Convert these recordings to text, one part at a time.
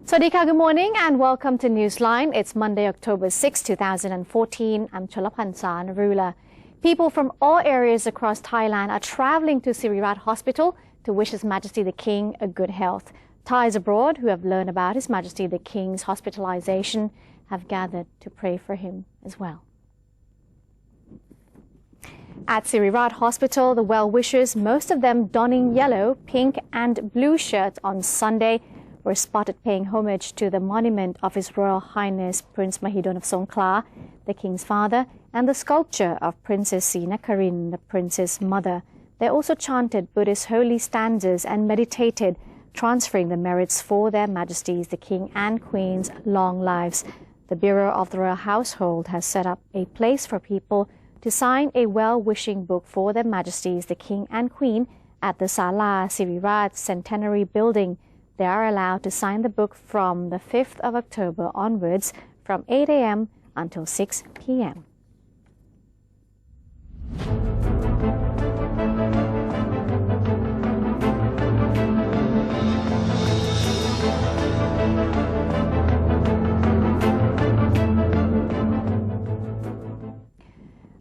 Swadika, good morning and welcome to Newsline. It's Monday, October 6, 2014. I'm Cholapansa Narula. People from all areas across Thailand are traveling to Sirirat Hospital to wish His Majesty the King a good health. Thais abroad who have learned about His Majesty the King's hospitalization have gathered to pray for him as well. At Sirirat Hospital, the well-wishers, most of them donning yellow, pink and blue shirts on Sunday, were spotted paying homage to the monument of His Royal Highness Prince Mahidol of Songkhla, the King's father, and the sculpture of Princess Srinakarin, the Prince's mother. They also chanted Buddhist holy stanzas and meditated, transferring the merits for their Majesties the King and Queen's long lives. The Bureau of the Royal Household has set up a place for people to sign a well-wishing book for their Majesties the King and Queen at the Sala Sirirat Centenary Building. They are allowed to sign the book from the 5th of October onwards from 8 a.m. until 6 p.m.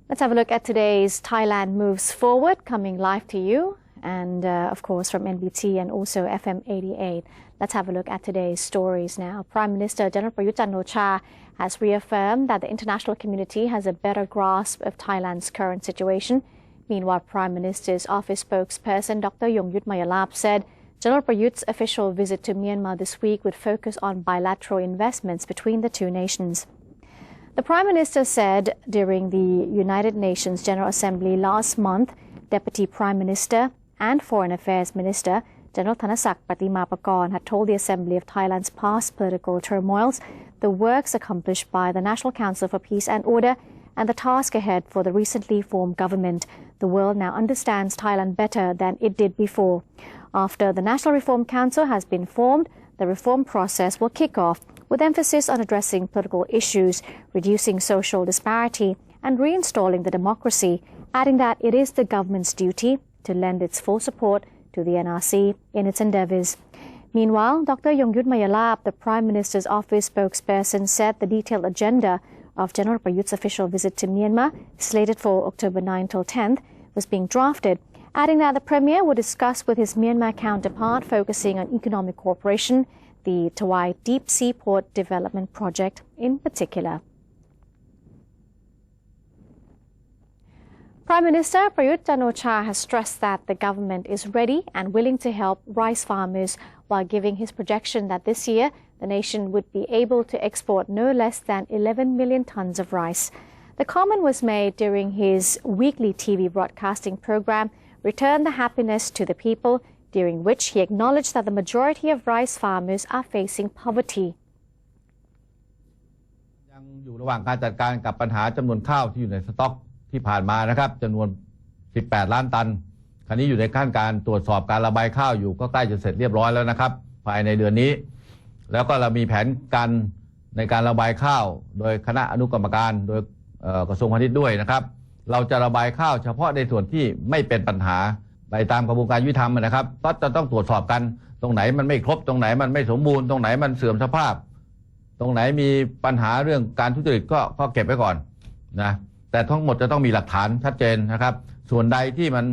Let's have a look at today's Thailand Moves Forward, coming live to you. And of course from NBT and also FM 88. Let's have a look at today's stories now. Prime Minister General Prayut Chan-o-cha has reaffirmed that the international community has a better grasp of Thailand's current situation. Meanwhile, Prime Minister's office spokesperson Dr. Yongyut Mayalap said General Prayut's official visit to Myanmar this week would focus on bilateral investments between the two nations. The Prime Minister said during the United Nations General Assembly last month, Deputy Prime Minister and Foreign Affairs Minister General Thanasak Patimapakon had told the Assembly of Thailand's past political turmoils, the works accomplished by the National Council for Peace and Order, and the task ahead for the recently formed government. The world now understands Thailand better than it did before. After the National Reform Council has been formed, the reform process will kick off with emphasis on addressing political issues, reducing social disparity, and reinstalling the democracy, adding that it is the government's duty to lend its full support to the NRC in its endeavours. Meanwhile, Dr. Yongyut Mayalap, the Prime Minister's office spokesperson, said the detailed agenda of General Prayut's official visit to Myanmar, slated for October 9 till 10th, was being drafted, adding that the Premier would discuss with his Myanmar counterpart focusing on economic cooperation, the Tawai Deep Seaport Development Project in particular. Prime Minister Prayut Chan-o-cha has stressed that the government is ready and willing to help rice farmers while giving his projection that this year the nation would be able to export no less than 11 million tons of rice. The comment was made during his weekly TV broadcasting program, Return the Happiness to the People, during which he acknowledged that the majority of rice farmers are facing poverty. ยังอยู่ระหว่างการจัดการกับปัญหาจำนวนข้าวที่อยู่ในสต็อกที่ผ่านมานะครับจำนวน18ล้านตันคราวนี้อยู่ในขั้นการตรวจสอบการระบายข้าวอยู่ก็ใกล้จะเสร็จเรียบร้อยแล้วนะครับภายในเดือนนี้แล้วก็เรามีแผนการในการระบายข้าวโดยคณะอนุกรรมการโดยกระทรวงพาณิชย์ด้วยนะครับเราจะระบายข้าวเฉพาะในส่วนที่ไม่เป็นปัญหาไปตามกระบวนการยุติธรรมนะครับก็จะต้องตรวจสอบกันตรงไหนมันไม่ครบตรงไหนมันไม่สมบูรณ์ตรงไหนมันเสื่อมสภาพตรงไหนมีปัญหาเรื่องการทุจริตก็เก็บไว้ก่อนนะแต่ทั้งหมดจะต้องมีหลักฐานชัดเจนนะครับส่วนใดที่มัน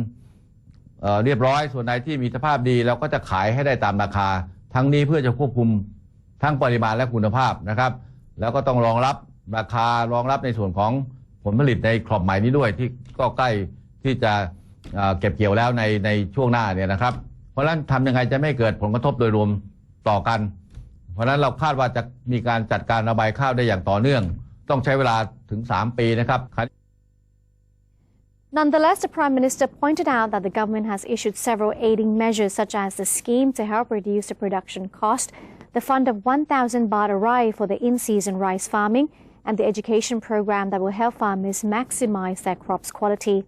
เรียบร้อยส่วนใดที่มีสภาพดีเราก็จะขายให้ได้ตามราคาทั้งนี้เพื่อจะควบคุมทั้งปริมาณและคุณภาพนะครับแล้วก็ต้องรองรับราคารองรับในส่วนของผลผลิตในครอบใหม่นี้ด้วยที่ก็ใกล้ที่จะเก็บเกี่ยวแล้วในช่วงหน้าเนี่ยนะครับเพราะฉะนั้นทำยังไงจะไม่เกิดผลกระทบโดยรวมต่อกันเพราะฉะนั้นเราคาดว่าจะมีการจัดการระบายข้าวได้อย่างต่อเนื่องต้องใช้เวลาถึง3 ปีนะครับ Nonetheless, the Prime Minister pointed out that the government has issued several aiding measures such as the scheme to help reduce the production cost, the fund of 1,000 baht a rai for the in-season rice farming, and the education program that will help farmers maximize their crops' quality.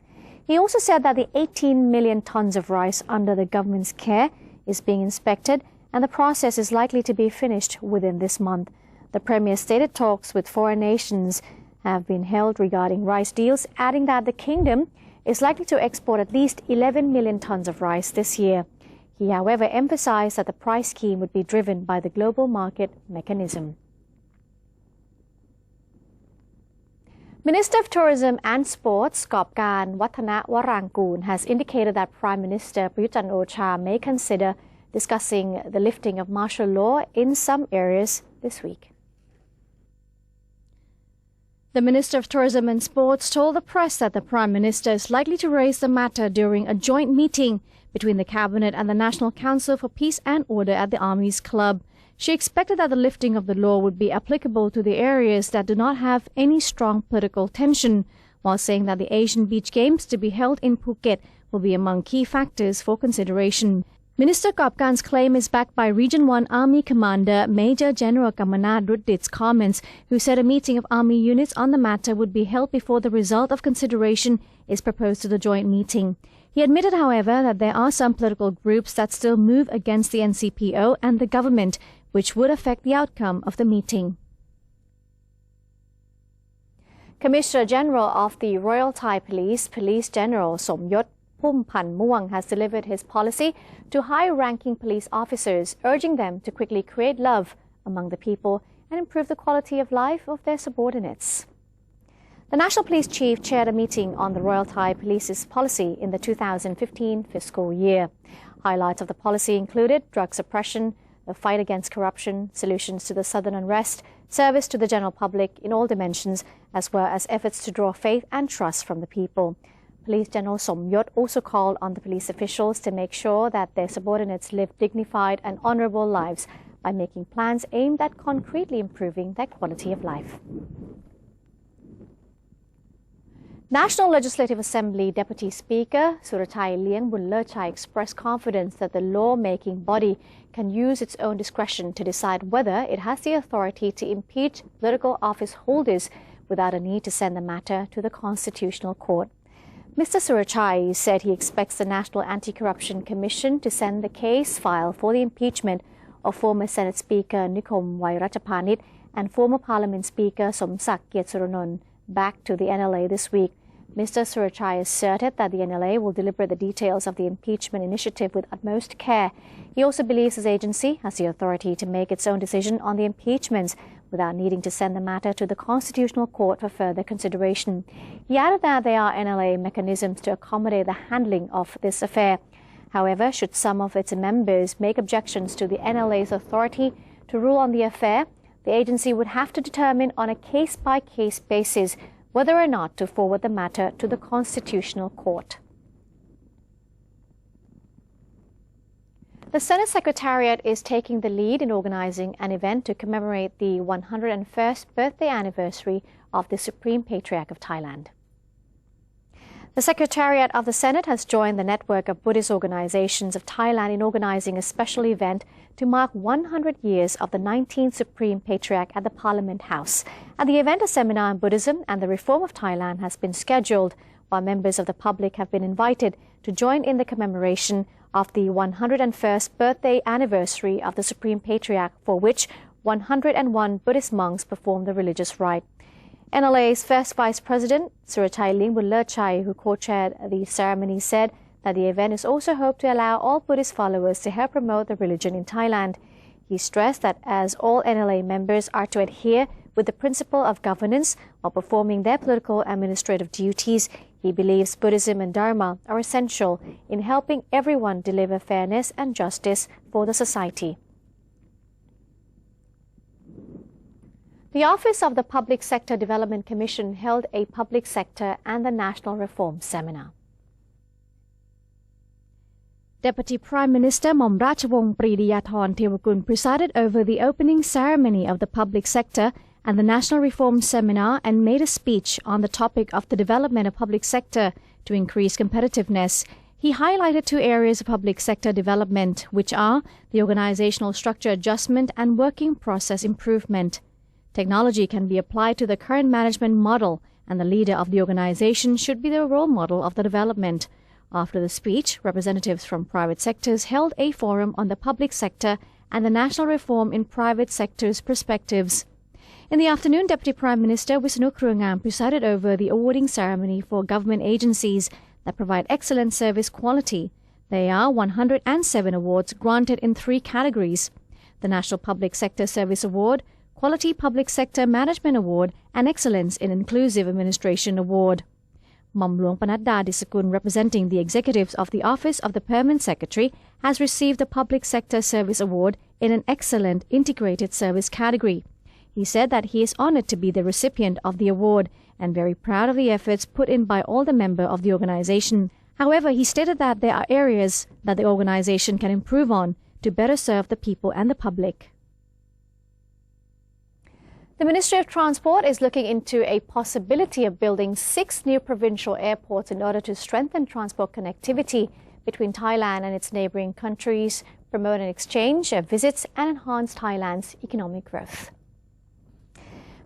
He also said that the 18 million tons of rice under the government's care is being inspected and the process is likely to be finished within this month. The Premier stated talks with foreign nations have been held regarding rice deals, adding that the kingdom is likely to export at least 11 million tons of rice this year. He, however, emphasized that the price scheme would be driven by the global market mechanism. Minister of Tourism and Sports, Gopkan Wattana Warangkoon, has indicated that Prime Minister Prayut Chan-o-cha may consider discussing the lifting of martial law in some areas this week. The Minister of Tourism and Sports told the press that the Prime Minister is likely to raise the matter during a joint meeting between the Cabinet and the National Council for Peace and Order at the Army's Club. She expected that the lifting of the law would be applicable to the areas that do not have any strong political tension, while saying that the Asian Beach Games to be held in Phuket will be among key factors for consideration. Minister Gopkan's claim is backed by Region 1 Army Commander Major General Kamanat Ruddit's comments, who said a meeting of Army units on the matter would be held before the result of consideration is proposed to the joint meeting. He admitted, however, that there are some political groups that still move against the NCPO and the government, which would affect the outcome of the meeting. Commissioner General of the Royal Thai Police, Police General Somyot Phumpan Muang, has delivered his policy to high-ranking police officers, urging them to quickly create love among the people and improve the quality of life of their subordinates. The National Police Chief chaired a meeting on the Royal Thai Police's policy in the 2015 fiscal year. Highlights of the policy included drug suppression, the fight against corruption, solutions to the southern unrest, service to the general public in all dimensions, as well as efforts to draw faith and trust from the people. Police General Somyot also called on the police officials to make sure that their subordinates live dignified and honorable lives by making plans aimed at concretely improving their quality of life. National Legislative Assembly Deputy Speaker Surathai Liangbullurchai expressed confidence that the law-making body can use its own discretion to decide whether it has the authority to impeach political office holders without a need to send the matter to the Constitutional Court. Mr. Surathai said he expects the National Anti-Corruption Commission to send the case file for the impeachment of former Senate Speaker Nikom Wairachapanit and former Parliament Speaker Somsak Kiatsuronon back to the NLA this week. Mr. Surathai asserted that the NLA will deliberate the details of the impeachment initiative with utmost care. He also believes his agency has the authority to make its own decision on the impeachments without needing to send the matter to the Constitutional Court for further consideration. He added that there are NLA mechanisms to accommodate the handling of this affair. However, should some of its members make objections to the NLA's authority to rule on the affair, the agency would have to determine on a case-by-case basis whether or not to forward the matter to the Constitutional Court. The Senate Secretariat is taking the lead in organizing an event to commemorate the 101st birthday anniversary of the Supreme Patriarch of Thailand. The Secretariat of the Senate has joined the network of Buddhist organizations of Thailand in organizing a special event to mark 100 years of the 19th Supreme Patriarch at the Parliament House. At the event, a seminar on Buddhism and the reform of Thailand has been scheduled, while members of the public have been invited to join in the commemoration of the 101st birthday anniversary of the Supreme Patriarch, for which 101 Buddhist monks performed the religious rite. NLA's first Vice President, Surathai Liangbullurchai, who co-chaired the ceremony, said that the event is also hoped to allow all Buddhist followers to help promote the religion in Thailand. He stressed that as all NLA members are to adhere with the principle of governance while performing their political administrative duties, he believes Buddhism and Dharma are essential in helping everyone deliver fairness and justice for the society. The Office of the Public Sector Development Commission held a Public Sector and the National Reform Seminar. Deputy Prime Minister Mom Ratchawong Pridiyathorn Tewakul presided over the opening ceremony of the Public Sector and the National Reform Seminar and made a speech on the topic of the development of public sector to increase competitiveness. He highlighted two areas of public sector development, which are the organizational structure adjustment and working process improvement. Technology can be applied to the current management model, and the leader of the organization should be the role model of the development. After the speech, representatives from private sectors held a forum on the public sector and the national reform in private sector's perspectives. In the afternoon, Deputy Prime Minister Wisnu Kruangam presided over the awarding ceremony for government agencies that provide excellent service quality. There are 107 awards granted in 3 categories: the National Public Sector Service Award, Quality Public Sector Management Award, and Excellence in Inclusive Administration Award. Mom Luang Panadda Disakun, representing the executives of the Office of the Permanent Secretary, has received the Public Sector Service Award in an Excellent Integrated Service category. He said that he is honoured to be the recipient of the award and very proud of the efforts put in by all the members of the organisation. However, he stated that there are areas that the organisation can improve on to better serve the people and the public. The Ministry of Transport is looking into a possibility of building 6 new provincial airports in order to strengthen transport connectivity between Thailand and its neighbouring countries, promote an exchange of visits and enhance Thailand's economic growth.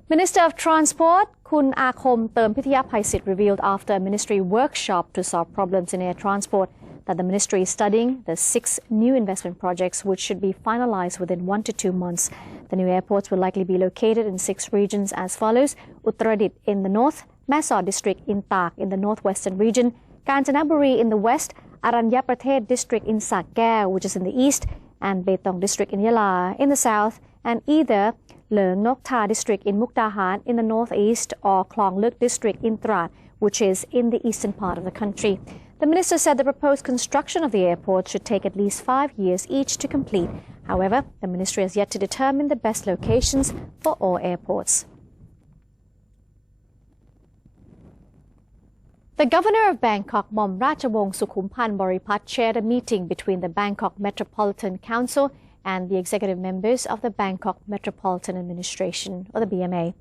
Minister of Transport, Kun Akom Termpithiyapaisit, revealed after a ministry workshop to solve problems in air transport that the ministry is studying the 6 new investment projects which should be finalized within 1 to 2 months. The new airports will likely be located in 6 regions as follows: Uttaradit in the north, Mae district in Tak in the northwestern region, Kanchanaburi in the west, Aranyaprathet district in Sakeo, which is in the east, and Betong district in Yala in the south, and either Leung Nok Tha district in Mukdahan in the northeast or Klong Luk district in Trat, which is in the eastern part of the country. The minister said the proposed construction of the airport should take at least 5 years each to complete. However, the ministry has yet to determine the best locations for all airports. The Governor of Bangkok, Mom Ratchawong Sukhumpan Boripat, chaired a meeting between the Bangkok Metropolitan Council and the executive members of the Bangkok Metropolitan Administration, or the BMA.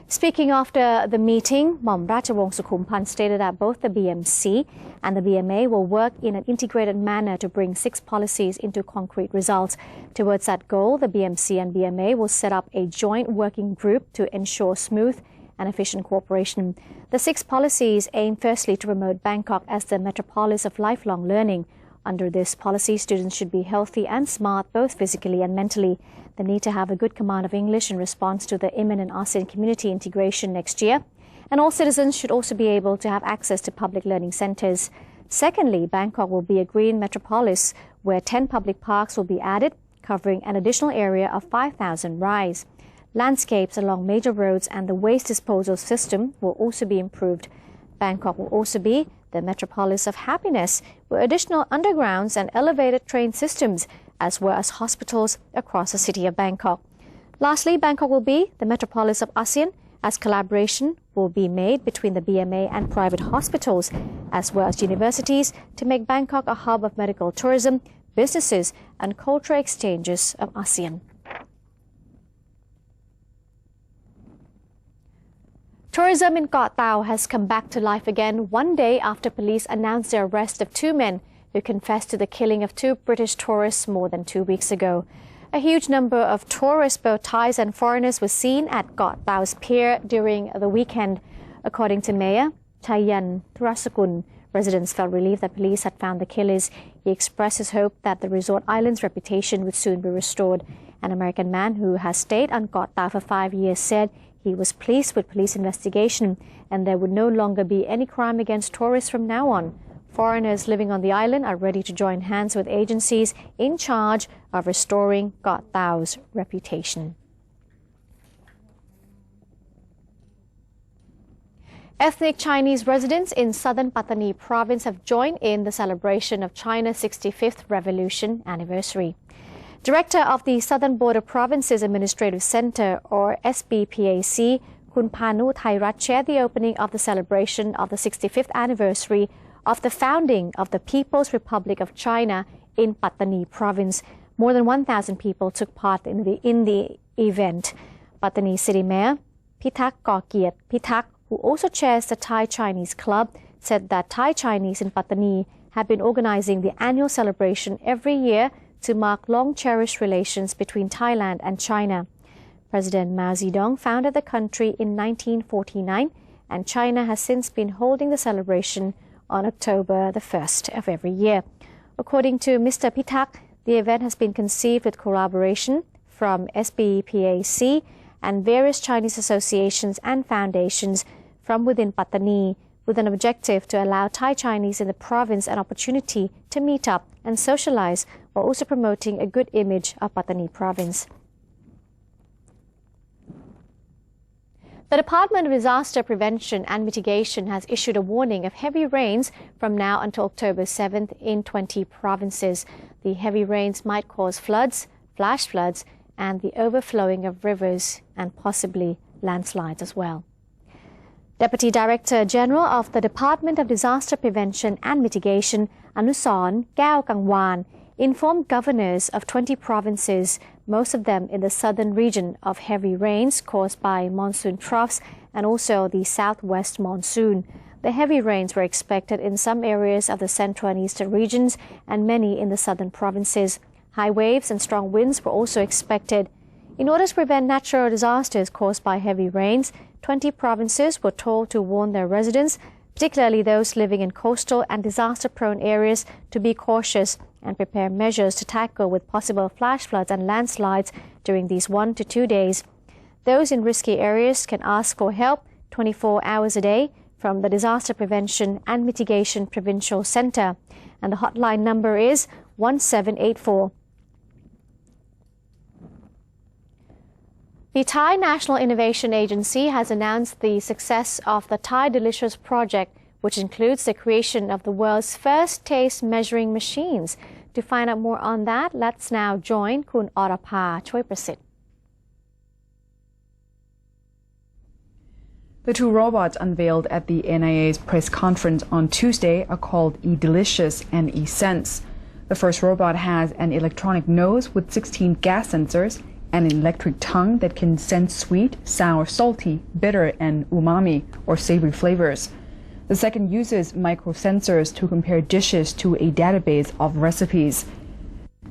Speaking after the meeting, Mom Ratchawong Sukhumpan stated that both the BMC and the BMA will work in an integrated manner to bring 6 policies into concrete results. Towards that goal, the BMC and BMA will set up a joint working group to ensure smooth and efficient cooperation. The 6 policies aim firstly to promote Bangkok as the metropolis of lifelong learning. Under this policy, students should be healthy and smart both physically and mentally. They need to have a good command of English in response to the imminent ASEAN community integration next year. And all citizens should also be able to have access to public learning centres. Secondly, Bangkok will be a green metropolis where 10 public parks will be added, covering an additional area of 5,000 rais. Landscapes along major roads and the waste disposal system will also be improved. Bangkok will also be the metropolis of happiness, with additional undergrounds and elevated train systems, as well as hospitals across the city of Bangkok. Lastly, Bangkok will be the metropolis of ASEAN, as collaboration will be made between the BMA and private hospitals, as well as universities, to make Bangkok a hub of medical tourism, businesses, and cultural exchanges of ASEAN. Tourism in Koh Tao has come back to life again 1 day after police announced the arrest of 2 men who confessed to the killing of 2 British tourists more than 2 weeks ago. A huge number of tourists, both Thais and foreigners, were seen at Koh Tao's pier during the weekend. According to Mayor Chayan Thurasakun, residents felt relieved that police had found the killers. He expressed his hope that the resort island's reputation would soon be restored. An American man who has stayed on Koh Tao for 5 years said he was pleased with police investigation and there would no longer be any crime against tourists from now on. Foreigners living on the island are ready to join hands with agencies in charge of restoring Koh Tao's reputation. Ethnic Chinese residents in southern Pattani province have joined in the celebration of China's 65th Revolution anniversary. Director of the Southern Border Provinces Administrative Center, or SBPAC, Kun Panu Thairat, chaired the opening of the celebration of the 65th anniversary of the founding of the People's Republic of China in Pattani Province. More than 1,000 people took part in the event. Pattani City Mayor Pitak Kokiat Pitak, who also chairs the Thai Chinese Club, said that Thai Chinese in Pattani have been organizing the annual celebration every year to mark long-cherished relations between Thailand and China. President Mao Zedong founded the country in 1949, and China has since been holding the celebration on October the 1st of every year. According to Mr. Pitak, the event has been conceived with collaboration from SBPAC and various Chinese associations and foundations from within Pattani, with an objective to allow Thai Chinese in the province an opportunity to meet up and socialize while also promoting a good image of Pattani province. The Department of Disaster Prevention and Mitigation has issued a warning of heavy rains from now until October 7th in 20 provinces. The heavy rains might cause floods, flash floods, and the overflowing of rivers and possibly landslides as well. Deputy Director General of the Department of Disaster Prevention and Mitigation, Anusorn Kao Kangwan, informed governors of 20 provinces, most of them in the southern region, of heavy rains caused by monsoon troughs and also the southwest monsoon. The heavy rains were expected in some areas of the central and eastern regions and many in the southern provinces. High waves and strong winds were also expected. In order to prevent natural disasters caused by heavy rains, 20 provinces were told to warn their residents, particularly those living in coastal and disaster-prone areas, to be cautious and prepare measures to tackle with possible flash floods and landslides during these 1 to 2 days. Those in risky areas can ask for help 24 hours a day from the Disaster Prevention and Mitigation Provincial Centre, and the hotline number is 1784. The Thai National Innovation Agency has announced the success of the Thai Delicious project, which includes the creation of the world's first taste measuring machines. To find out more on that, let's now join Kun Orapha Choi Prasit. The two robots unveiled at the NIA's press conference on Tuesday are called E-Delicious and E-Sense. The first robot has an electronic nose with 16 gas sensors and an electric tongue that can sense sweet, sour, salty, bitter, and umami, or savory flavors. The second uses microsensors to compare dishes to a database of recipes.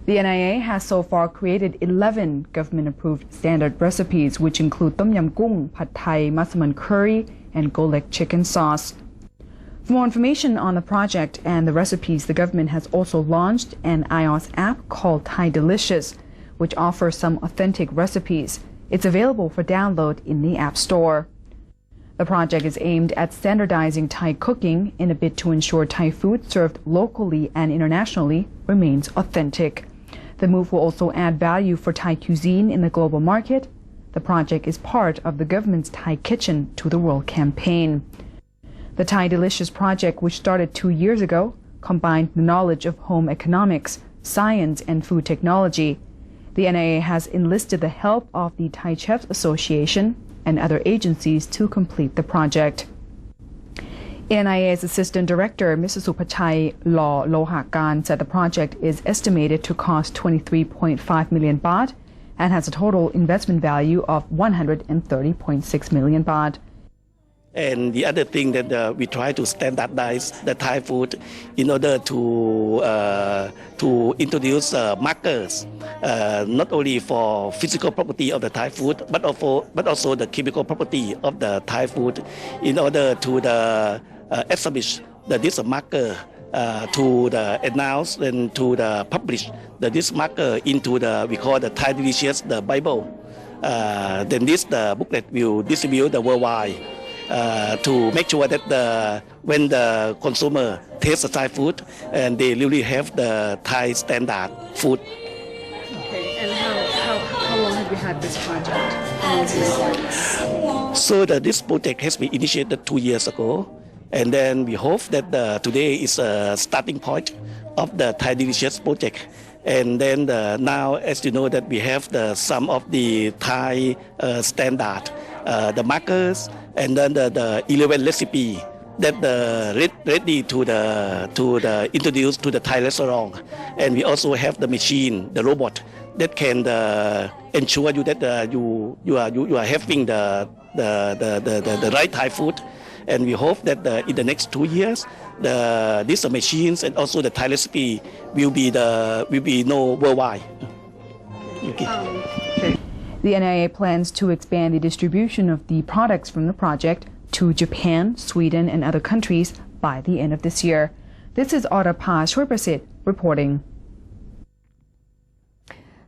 The NIA has so far created 11 government-approved standard recipes, which include Tom Yam Gung, Pad Thai, Massaman curry, and Golek chicken sauce. For more information on the project and the recipes, the government has also launched an iOS app called Thai Delicious, which offers some authentic recipes. It's available for download in the App Store. The project is aimed at standardizing Thai cooking in a bid to ensure Thai food served locally and internationally remains authentic. The move will also add value for Thai cuisine in the global market. The project is part of the government's Thai Kitchen to the World campaign. The Thai Delicious project, which started 2 years ago, combined the knowledge of home economics, science, and food technology. The NIA has enlisted the help of the Thai Chefs Association and other agencies to complete the project. NIA's Assistant Director, Mr. Supachai Law Lohakan, said the project is estimated to cost 23.5 million baht and has a total investment value of 130.6 million baht. And the other thing that we try to standardize the Thai food in order to introduce markers, not only for physical property of the Thai food, but also the chemical property of the Thai food, in order to establish this marker to announce and to publish this marker into we call the Thai Delicious, the Bible. Then the booklet will distribute the worldwide. To make sure that when the consumer tastes the Thai food, and they really have the Thai standard food. Okay, and how long have you had this project? So this project has been initiated 2 years ago, and then we hope that today is a starting point of the Thai Delicious project. And then now, as you know, that we have some of the Thai standard, the markers, and then the 11 recipe that ready to introduce to the Thai restaurant. And we also have the machine, the robot, that can ensure you that you are having the right Thai food. And we hope that in the next 2 years, these machines and also the Thai recipe will be known worldwide. Okay. The NIA plans to expand the distribution of the products from the project to Japan, Sweden, and other countries by the end of this year. This is Orapha Choi Prasit reporting.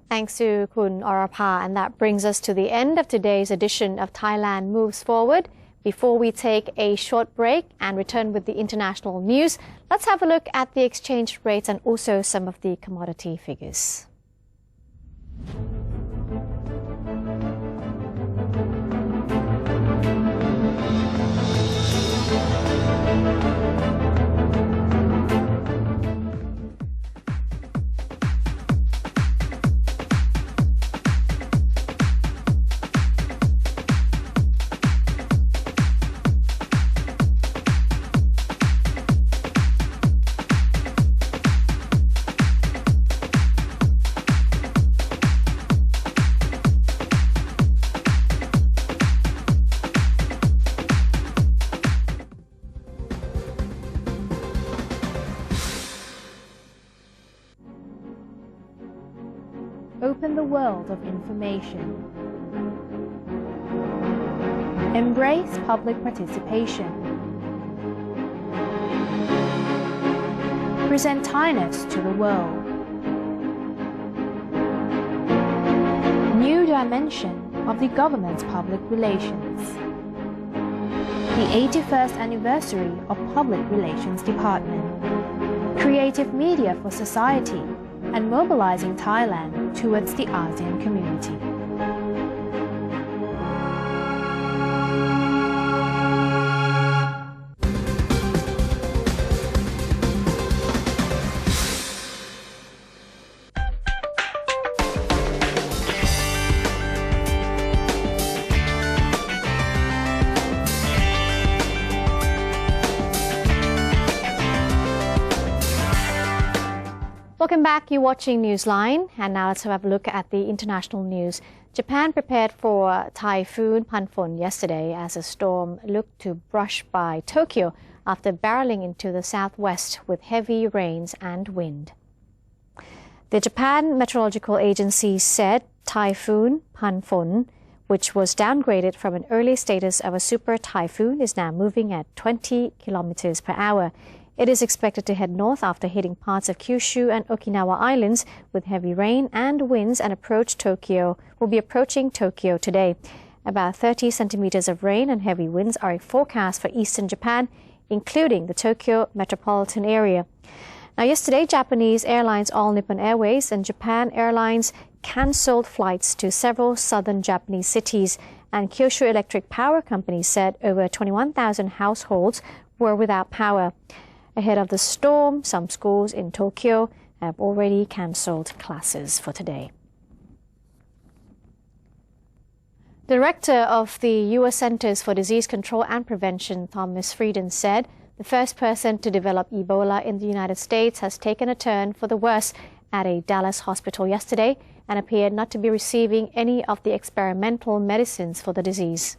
Thanks to Kun Orapha, and that brings us to the end of today's edition of Thailand Moves Forward. Before we take a short break and return with the international news, let's have a look at the exchange rates and also some of the commodity figures. Open the world of information. Embrace public participation. Present Thailand to the world. New dimension of the government's public relations. The 81st anniversary of Public Relations Department. Creative media for society and mobilizing Thailand towards the ASEAN community. Welcome back. You're watching Newsline, and now let's have a look at the international news. Japan prepared for Typhoon Panfon yesterday as a storm looked to brush by Tokyo after barreling into the southwest with heavy rains and wind. The Japan Meteorological Agency said Typhoon Panfon, which was downgraded from an early status of a super typhoon, is now moving at 20 kilometers per hour. It is expected to head north after hitting parts of Kyushu and Okinawa Islands with heavy rain and winds and will be approaching Tokyo today. About 30 centimeters of rain and heavy winds are forecast for eastern Japan, including the Tokyo metropolitan area. Now, yesterday, Japanese airlines All Nippon Airways and Japan Airlines cancelled flights to several southern Japanese cities, and Kyushu Electric Power Company said over 21,000 households were without power. Ahead of the storm, some schools in Tokyo have already cancelled classes for today. The director of the U.S. Centers for Disease Control and Prevention, Thomas Frieden, said the first person to develop Ebola in the United States has taken a turn for the worse at a Dallas hospital yesterday and appeared not to be receiving any of the experimental medicines for the disease.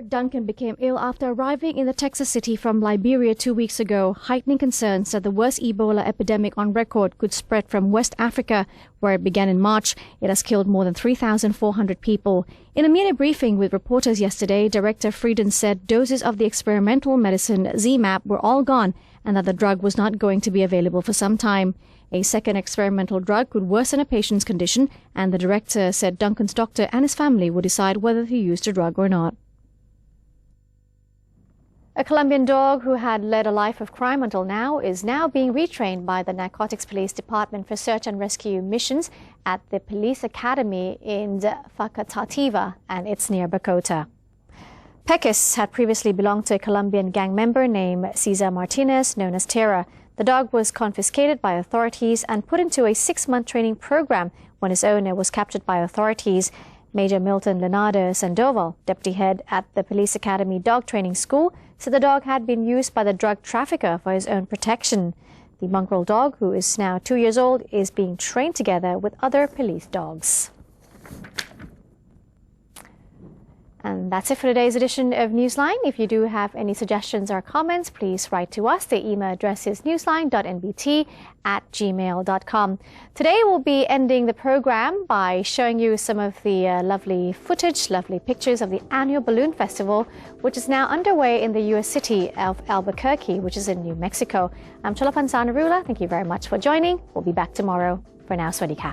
Duncan became ill after arriving in the Texas city from Liberia 2 weeks ago, heightening concerns that the worst Ebola epidemic on record could spread from West Africa, where it began in March. It has killed more than 3,400 people. In a media briefing with reporters yesterday, Director Frieden said doses of the experimental medicine ZMapp were all gone and that the drug was not going to be available for some time. A second experimental drug could worsen a patient's condition, and the director said Duncan's doctor and his family would decide whether to use the drug or not. A Colombian dog who had led a life of crime until now is now being retrained by the Narcotics Police Department for search and rescue missions at the police academy in Facatativa, and it's near Bogota. Pekis had previously belonged to a Colombian gang member named Cesar Martinez, known as Terra. The dog was confiscated by authorities and put into a 6-month training program when his owner was captured by authorities. Major Milton Leonardo Sandoval, deputy head at the Police Academy Dog Training School, said the dog had been used by the drug trafficker for his own protection. The mongrel dog, who is now 2 years old, is being trained together with other police dogs. And that's it for today's edition of Newsline. If you do have any suggestions or comments, please write to us. The email address is newsline.nbt@gmail.com. Today we'll be ending the program by showing you some of the lovely footage, lovely pictures of the annual Balloon Festival, which is now underway in the U.S. city of Albuquerque, which is in New Mexico. I'm Cholapan Sanarula. Thank you very much for joining. We'll be back tomorrow. For now, swadee ka.